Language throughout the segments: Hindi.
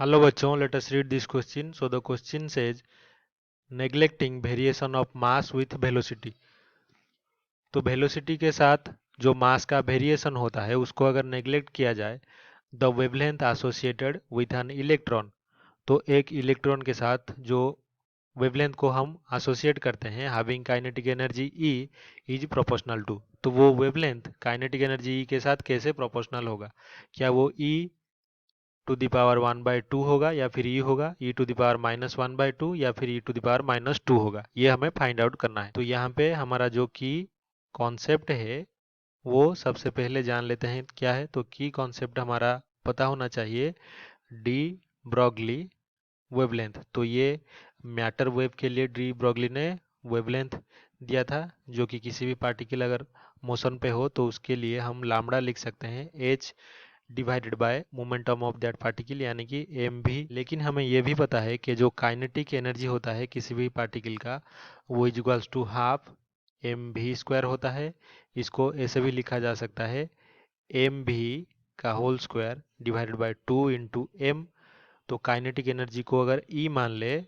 Hello बच्चों, let us read this question. So the question says neglecting variation of mass with velocity. तो वेलोसिटी के साथ जो मास का वेरिएशन होता है उसको अगर नेग्लेक्ट किया जाए, the wavelength associated with an electron, तो एक इलेक्ट्रॉन के साथ जो वेवलेंथ को हम एसोसिएट करते हैं having kinetic energy E is proportional to, तो वो वेवलेंथ काइनेटिक एनर्जी ई के साथ कैसे प्रोपोर्शनल होगा? क्या वो ई टू द पावर 1/2 होगा या फिर ई होगा ई टू द पावर -1/2 या फिर ई टू द पावर -2 होगा? ये हमें फाइंड आउट करना है। तो यहाँ पे हमारा जो की कॉन्सेप्ट है वो सबसे पहले जान लेते हैं क्या है। तो की कॉन्सेप्ट हमारा पता होना चाहिए, डी ब्रॉगली वेवलेंथ। तो ये मैटर वेव के लिए डी ब्रॉगली ने वेवलेंथ दिया था, जो कि किसी भी पार्टिकल अगर मोशन पे हो तो उसके लिए हम लामड़ा लिख सकते हैं H divided bye momentum of that particle, यानी कि एम भी। लेकिन हमें यह भी पता है कि जो काइनेटिक एनर्जी होता है किसी भी पार्टिकल का, वो is equals to half m v square होता है। इसको ऐसे भी लिखा जा सकता है एम भी का whole square divided by 2 into m. तो काइनेटिक एनर्जी को अगर ई मान ले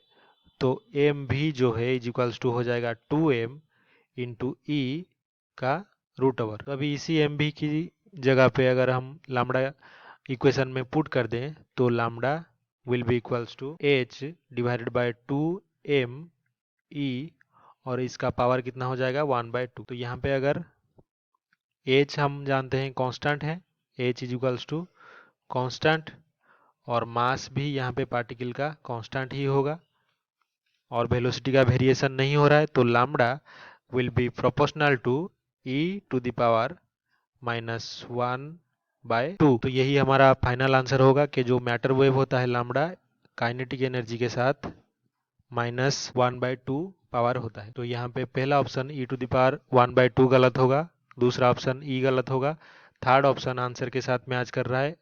तो एम भी जो है इज इक्वल्स टू हो जाएगा 2m इंटू ई का रूट ओवर। तो अभी इसी एम भी की जगह पे अगर हम लामड़ा इक्वेशन में पुट कर दें तो lambda will be equals to h divided by 2m E, और इसका पावर कितना हो जाएगा 1/2। तो यहाँ पे अगर एच हम जानते हैं कांस्टेंट है, h is equals to constant, और मास भी यहाँ पे पार्टिकल का कांस्टेंट ही होगा, और वेलोसिटी का वेरिएशन नहीं हो रहा है, तो lambda will be proportional to E to the power -1/2। तो यही हमारा फाइनल आंसर होगा कि जो मैटर वेव होता है लामड़ा काइनेटिक एनर्जी के साथ -1/2 पावर होता है। तो यहाँ पे पहला option E to the power 1/2 गलत होगा, दूसरा ऑप्शन ई गलत होगा, थर्ड ऑप्शन आंसर के साथ मैच कर रहा है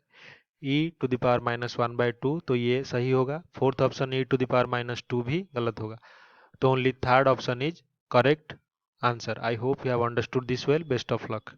ई टू द पावर -1/2, तो ये सही होगा। Fourth option E to the power -2 भी गलत होगा। तो only third option is correct answer. I hope you have understood this well. Best of luck.